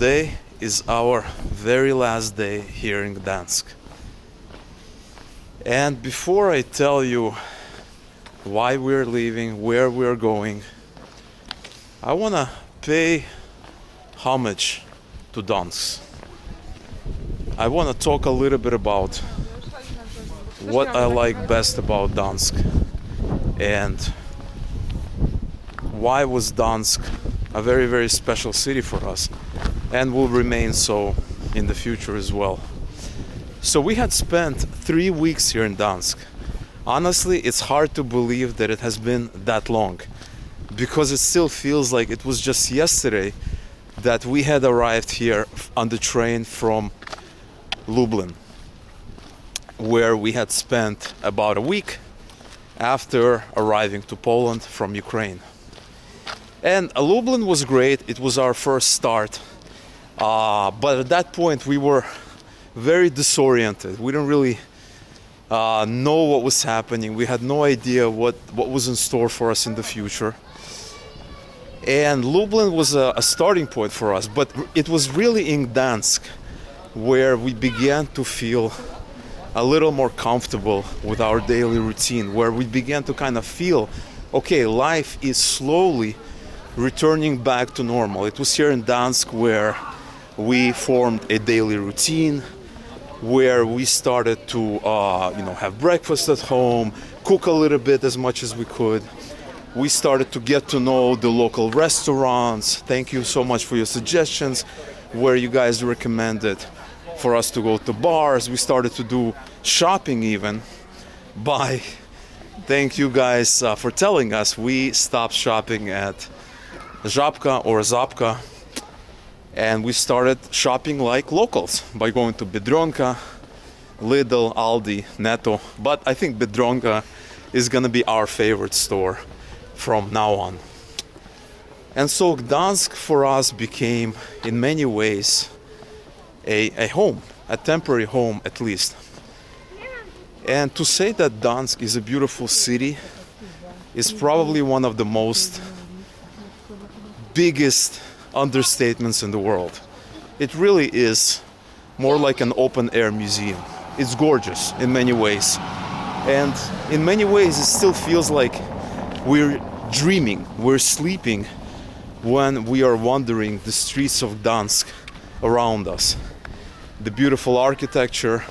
Today is our very last day here in Gdansk. And before I tell you why we're leaving, where we're going, I want to pay homage to Gdansk. I want to talk a little bit about what I like best about Gdansk and why was Gdansk a very, very special city for us and will remain so in the future as well. So we had spent 3 weeks here in Gdansk. Honestly, it's hard to believe that it has been that long, because it still feels like it was just yesterday that we had arrived here on the train from Lublin, where we had spent about a week after arriving to Poland from Ukraine. And Lublin was great. It was our first start. But at that point, we were very disoriented. We didn't really know what was happening. We had no idea what was in store for us in the future. And Lublin was a starting point for us. But it was really in Gdansk where we began to feel a little more comfortable with our daily routine, where we began to kind of feel, okay, life is slowly returning back to normal. It was here in Gdansk where we formed a daily routine, where we started to have breakfast at home, cook a little bit as much as we could. We started to get to know the local restaurants. Thank you so much for your suggestions, where you guys recommended for us to go to bars. We started to do shopping even by, thank you guys for telling us, we stopped shopping at Żabka or Zapka, and we started shopping like locals by going to Biedronka, Lidl, Aldi, Netto. But I think Biedronka is gonna be our favorite store from now on. And so Gdansk for us became in many ways a home, a temporary home at least. And to say that Gdansk is a beautiful city is probably one of the most biggest understatements in the world. It really is more like an open-air museum. It's gorgeous in many ways. And in many ways it still feels like we're dreaming, we're sleeping when we are wandering the streets of Gdansk around us. The beautiful architecture,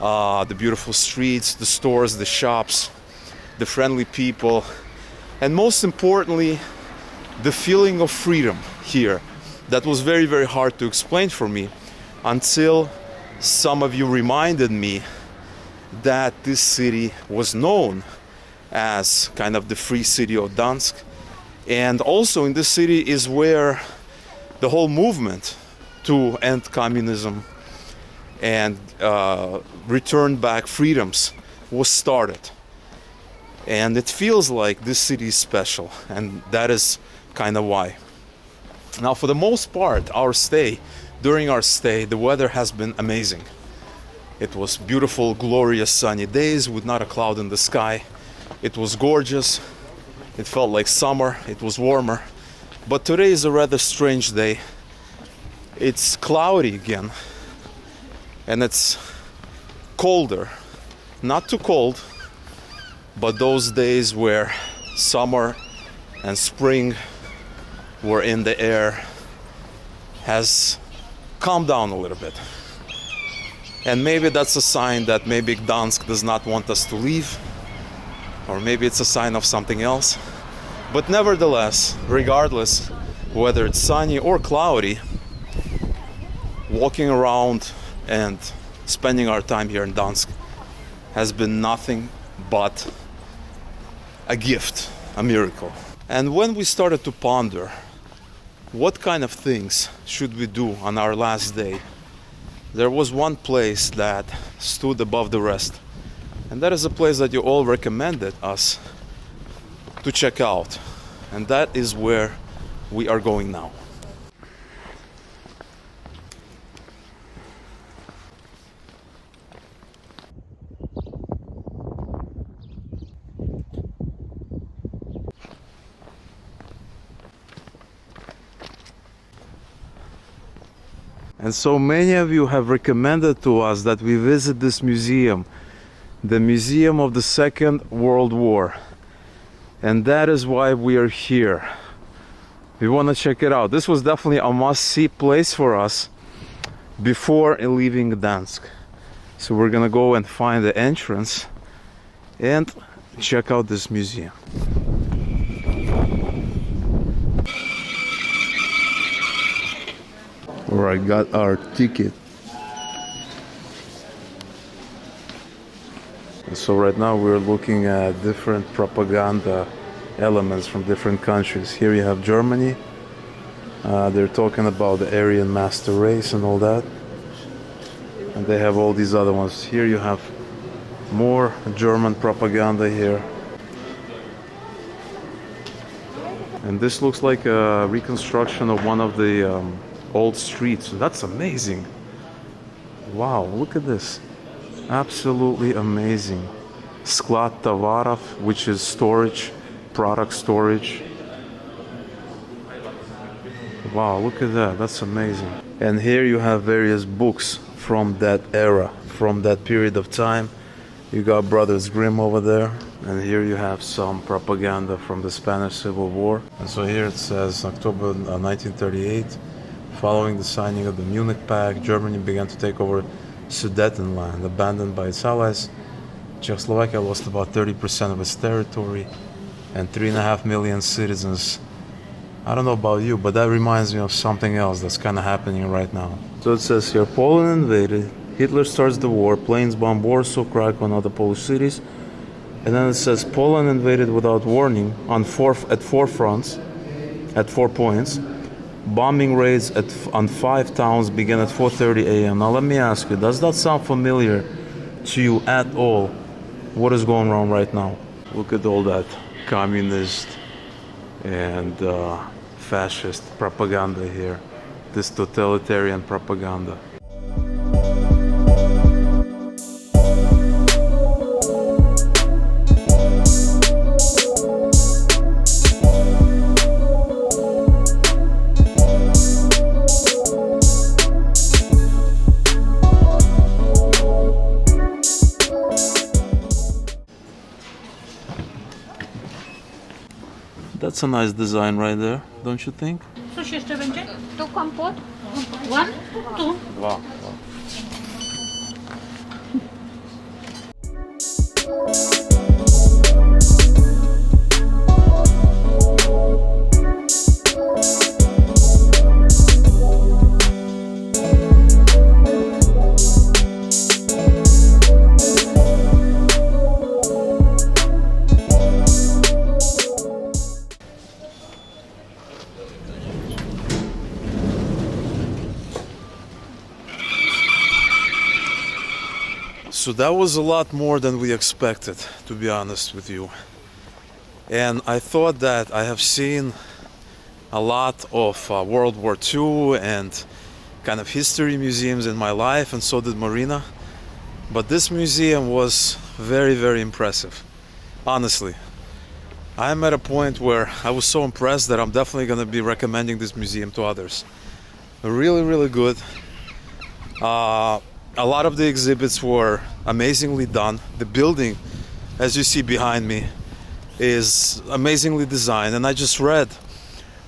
the beautiful streets, the stores, the shops, the friendly people, and most importantly, the feeling of freedom here. That was very, very hard to explain for me until some of you reminded me that this city was known as kind of the free city of Gdansk. And also in this city is where the whole movement to end communism and return back freedoms was started. And it feels like this city is special, and that is kind of why. Now, for the most part, during our stay, the weather has been amazing. It was beautiful, glorious sunny days with not a cloud in the sky. It was gorgeous. It felt like summer. It was warmer. But today is a rather strange day. It's cloudy again, and it's colder. Not too cold, but those days where summer and spring were in the air has calmed down a little bit. And maybe that's a sign that maybe Gdansk does not want us to leave, or maybe it's a sign of something else. But nevertheless, regardless whether it's sunny or cloudy, walking around and spending our time here in Gdansk has been nothing but a gift, a miracle. And when we started to ponder what kind of things should we do on our last day, there was one place that stood above the rest. And that is a place that you all recommended us to check out. And that is where we are going now. And so many of you have recommended to us that we visit this museum, the Museum of the Second World War. And that is why we are here. We want to check it out. This was definitely a must-see place for us before leaving Gdansk. So we're gonna go and find the entrance and check out this museum. Alright, got our ticket. So right now we're looking at different propaganda elements from different countries. Here you have Germany. They're talking about the Aryan master race and all that. And they have all these other ones. Here you have more German propaganda here. And this looks like a reconstruction of one of the old streets. That's amazing. Wow, look at this. Absolutely amazing. Sklad tovarov, which is storage, product storage. Wow, look at that. That's amazing. And here you have various books from that era, from that period of time. You got Brothers Grimm over there. And here you have some propaganda from the Spanish Civil War. And so here it says October 1938, following the signing of the Munich Pact, Germany began to take over Sudetenland, abandoned by its allies. Czechoslovakia lost about 30% of its territory and 3.5 million citizens. I don't know about you, but that reminds me of something else that's kind of happening right now. So it says here, Poland invaded, Hitler starts the war, planes bomb Warsaw, Krakow, and other Polish cities. And then it says Poland invaded without warning at four fronts, at 4 points. Bombing raids on 5 towns began at 4:30 a.m. Now let me ask you, does that sound familiar to you at all? What is going on right now? Look at all that communist and fascist propaganda here. This totalitarian propaganda. That's a nice design right there, don't you think? Coś jeszcze będzie? Tu kompot. One, two. Wow. So that was a lot more than we expected, to be honest with you. And I thought that I have seen a lot of World War II and kind of history museums in my life, and so did Marina. But this museum was very, very impressive, honestly. I'm at a point where I was so impressed that I'm definitely going to be recommending this museum to others. Really, really good. A lot of the exhibits were amazingly done. The building, as you see behind me, is amazingly designed. And I just read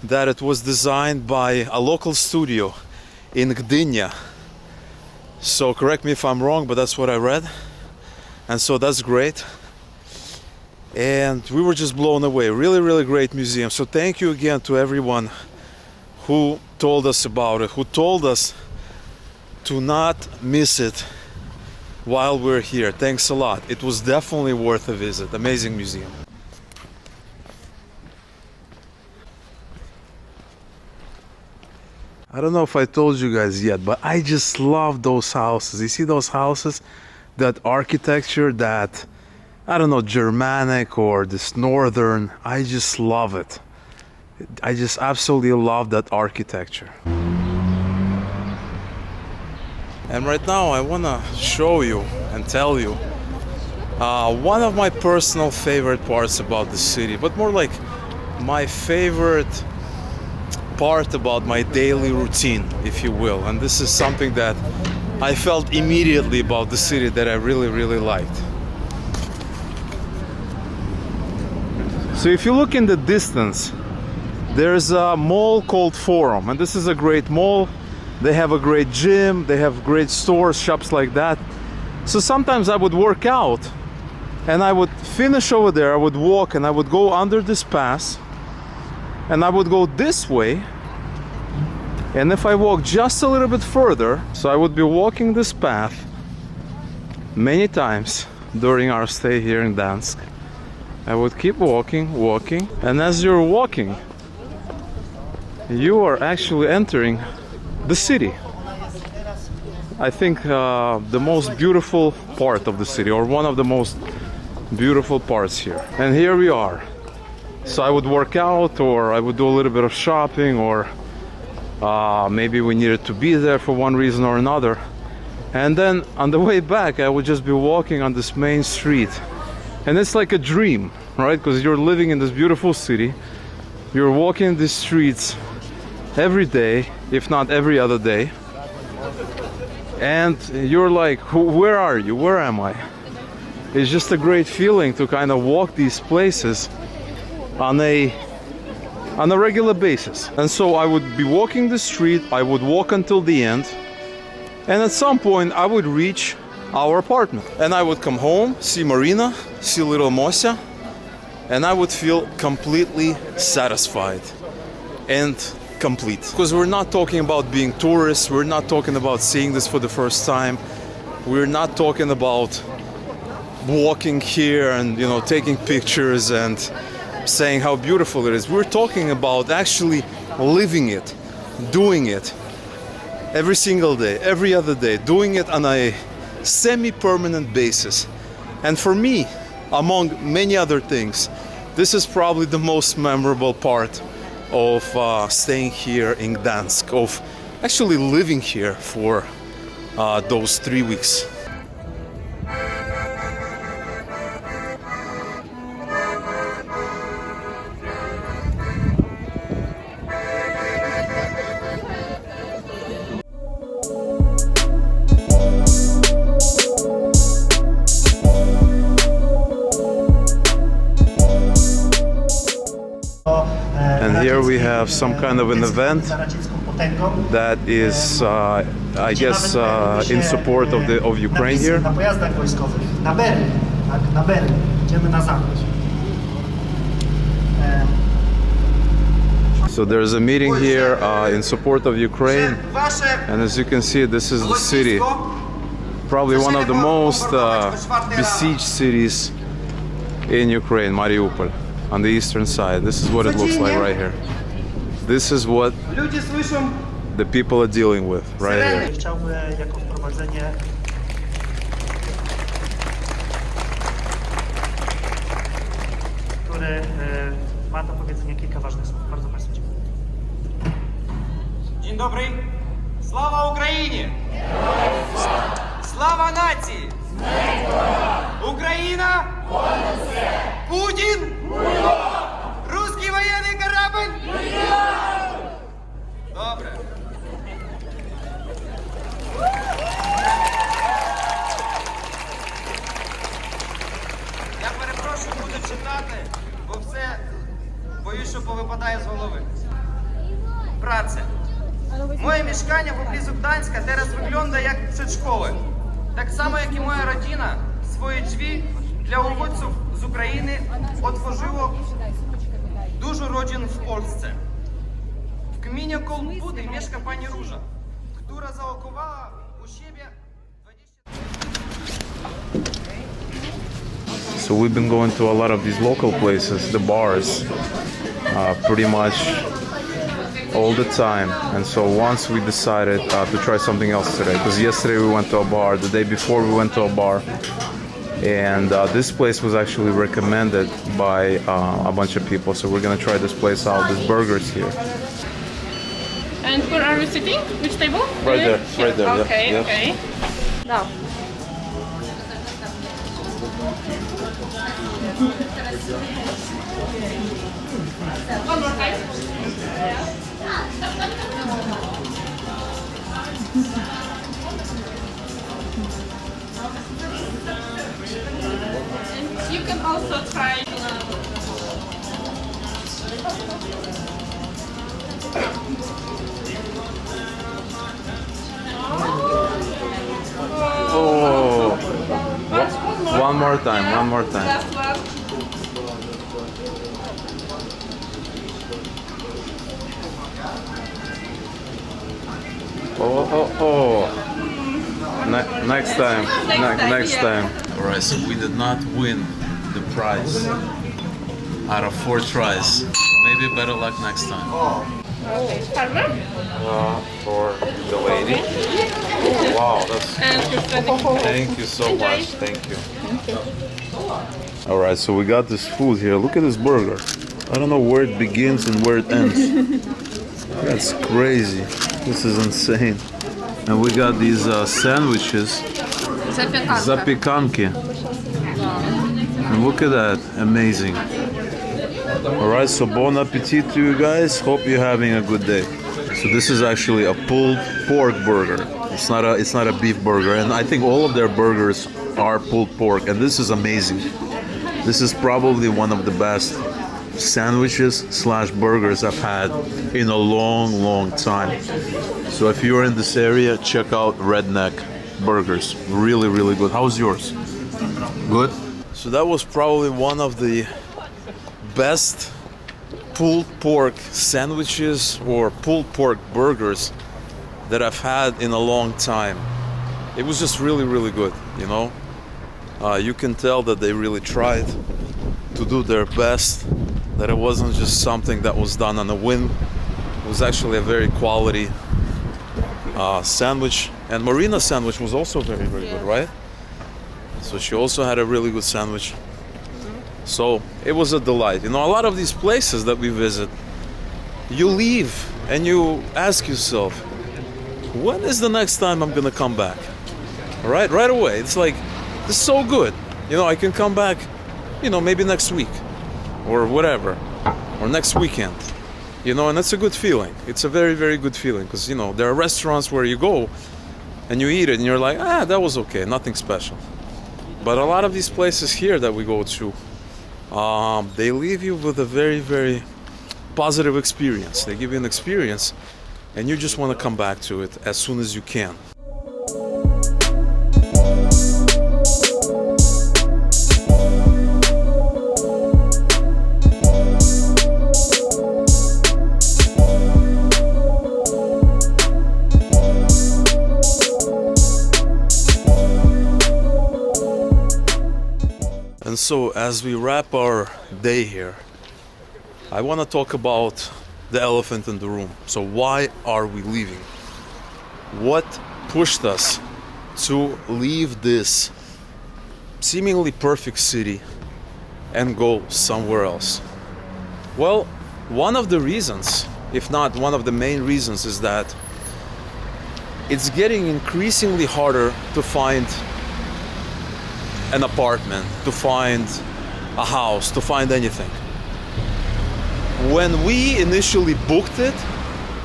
that it was designed by a local studio in Gdynia. So correct me if I'm wrong, but that's what I read. And so that's great. And we were just blown away. Really, really great museum. So thank you again to everyone who told us about it, who told us to not miss it while we're here. Thanks a lot. It was definitely worth a visit. Amazing museum. I don't know if I told you guys yet, but I just love those houses. You see those houses? That architecture, that, I don't know, Germanic or this northern. I just love it. I just absolutely love that architecture. And right now I want to show you and tell you one of my personal favorite parts about the city, but more like my favorite part about my daily routine, if you will. And this is something that I felt immediately about the city that I really, really liked. So if you look in the distance, there's a mall called Forum, and this is a great mall. They have a great gym, they have great stores, shops like that. So sometimes I would work out and I would finish over there, I would walk and I would go under this pass and I would go this way. And if I walk just a little bit further, so I would be walking this path many times during our stay here in Gdansk. I would keep walking, and as you're walking, you are actually entering the city. I think the most beautiful part of the city, or one of the most beautiful parts here. And here we are. So I would work out, or I would do a little bit of shopping, or maybe we needed to be there for one reason or another. And then on the way back, I would just be walking on this main street. And it's like a dream, right? Because you're living in this beautiful city. You're walking these streets every day, if not every other day. And you're like, where are you? Where am I? It's just a great feeling to kind of walk these places on a regular basis. And so I would be walking the street, I would walk until the end, and at some point I would reach our apartment. And I would come home, see Marina, see little Moся, and I would feel completely satisfied and complete. Because we're not talking about being tourists, we're not talking about seeing this for the first time, we're not talking about walking here and, you know, taking pictures and saying how beautiful it is. We're talking about actually living it, doing it every single day, every other day, doing it on a semi-permanent basis. And for me, among many other things, this is probably the most memorable part of staying here in Gdansk, of actually living here for those 3 weeks. And here we have some kind of an event that is, I guess, in support of Ukraine here. So there's a meeting here in support of Ukraine, and as you can see, this is the city, probably one of the most besieged cities in Ukraine, Mariupol. On the eastern side. This is what it looks like right here. This is what the people are dealing with right here. Który ma do powiedzenia kilka ważnych słów. Bardzo Państwu dziękuję. Dzień dobry. Слава Україні! Слава нації! Україна! Путін! Русский воєнний корабль! Добре. Я перепрошую, буду читати, бо все, боюсь, що повипадає з голови. Праця. Moje mieszkanie w pobliżu Gdańska teraz wygląda jak przedszkole. Tak samo jak i moja rodzina swoje drzwi dla uchodźców z Ukrainy otworzyło dużo rodzin w Polsce. W gminie Kolbudy mieszka pani Róża, która załokowała u siebie 20... So we've been going to a lot of these local places, the bars, pretty much all the time. And so once we decided to try something else today, because yesterday we went to a bar, the day before we went to a bar, and this place was actually recommended by a bunch of people, so we're gonna try this place out, this burgers here. And where are we sitting? Which table? Right there, right there. Okay, yeah. okay. Now. One more time. You can also try. Oh, one more time, one more time. Last one. Oh. Next time. Next yeah. time. Alright, so we did not win the prize out of 4 tries. Maybe better luck next time. For the lady. Wow, that's. Thank you so much. Thank you. Alright, so we got this food here. Look at this burger. I don't know where it begins and where it ends. That's crazy. This is insane. And we got these sandwiches. Zapiekanki. And look at that. Amazing. Alright, so bon appetit to you guys. Hope you're having a good day. So this is actually a pulled pork burger. It's not a beef burger. And I think all of their burgers are pulled pork. And this is amazing. This is probably one of the best sandwiches / burgers I've had in a long time. So if you're in this area, check out Redneck Burgers. Really, really good. How's yours? Good? So that was probably one of the best pulled pork sandwiches or pulled pork burgers that I've had in a long time. It was just really, really good, you know? You can tell that they really tried to do their best, that it wasn't just something that was done on a whim. It was actually a very quality sandwich. And Marina's sandwich was also very, very good, right? So she also had a really good sandwich. So it was a delight. You know, a lot of these places that we visit, you leave and you ask yourself, when is the next time I'm gonna come back? All right, right away. It's like, this is so good. You know, I can come back, you know, maybe next week or whatever, or next weekend. You know, and that's a good feeling. It's a very, very good feeling because, you know, there are restaurants where you go and you eat it and you're like, that was okay, nothing special. But a lot of these places here that we go to, they leave you with a very, very positive experience. They give you an experience and you just want to come back to it as soon as you can. And so as we wrap our day here, I want to talk about the elephant in the room. So why are we leaving? What pushed us to leave this seemingly perfect city and go somewhere else? Well, one of the reasons, if not one of the main reasons, is that it's getting increasingly harder to find an apartment, to find a house, to find anything. When we initially booked it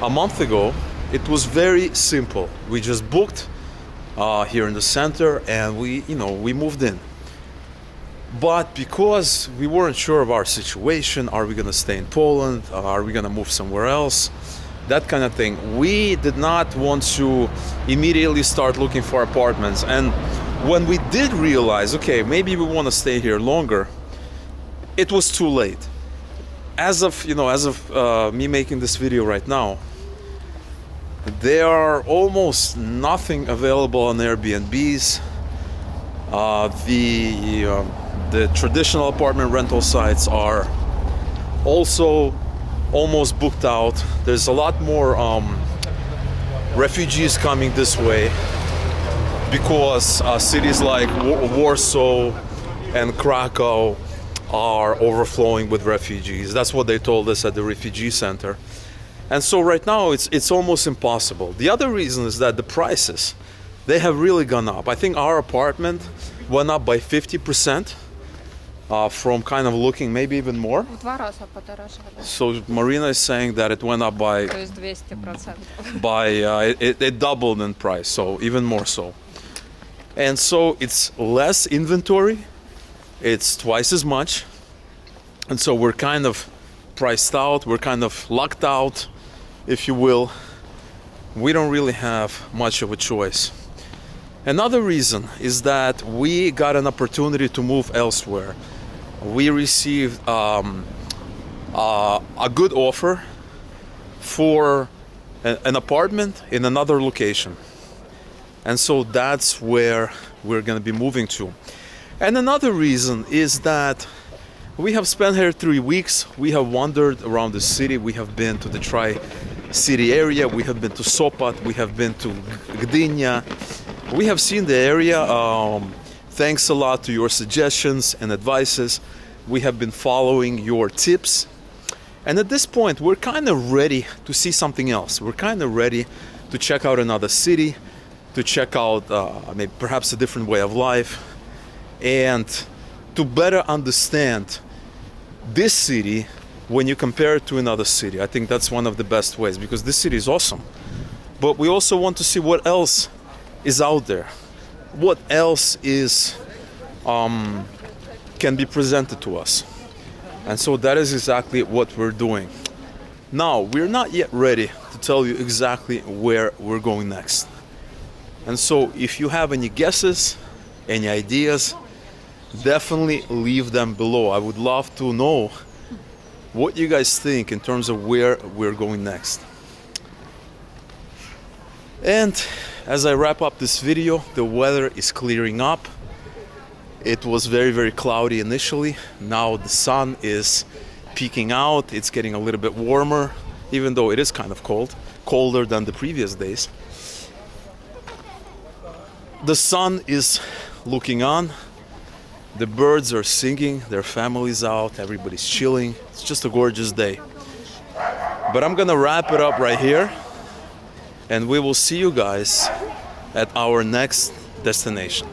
a month ago, it was very simple. We just booked here in the center and we moved in. But because we weren't sure of our situation, are we gonna stay in Poland? Are we gonna move somewhere else? That kind of thing. We did not want to immediately start looking for apartments. And when we did realize, okay, maybe we want to stay here longer, it was too late. As of me making this video right now, there are almost nothing available on Airbnbs. The traditional apartment rental sites are also almost booked out. There's a lot more refugees coming this way because cities like Warsaw and Krakow are overflowing with refugees. That's what they told us at the refugee center. And so right now it's almost impossible. The other reason is that the prices, they have really gone up. I think our apartment went up by 50%. from kind of looking maybe even more. В 2 раза подорожало. So Marina is saying that it went up by То есть 200%. it doubled in price, so even more so. And so it's less inventory, it's twice as much, and so we're kind of priced out, we're kind of locked out, if you will. We don't really have much of a choice. Another reason is that we got an opportunity to move elsewhere. We received a good offer for an apartment in another location. And so that's where we're going to be moving to. And another reason is that we have spent here 3 weeks. We have wandered around the city. We have been to the Tri-City area. We have been to Sopot. We have been to Gdynia. We have seen the area. Thanks a lot to your suggestions and advices. We have been following your tips. And at this point, we're kind of ready to see something else. We're kind of ready to check out another city, to check out maybe perhaps a different way of life, and to better understand this city when you compare it to another city. I think that's one of the best ways, because this city is awesome. But we also want to see what else is out there, what else is can be presented to us. And so that is exactly what we're doing. Now, we're not yet ready to tell you exactly where we're going next. And so if you have any guesses, any ideas, definitely leave them below. I would love to know what you guys think in terms of where we're going next. And as I wrap up this video, the weather is clearing up. It was very, very cloudy initially. Now the sun is peeking out. It's getting a little bit warmer, even though it is kind of cold, colder than the previous days. The sun is looking on. The birds are singing, their families out, everybody's chilling. It's just a gorgeous day. But I'm gonna wrap it up right here, and we will see you guys at our next destination.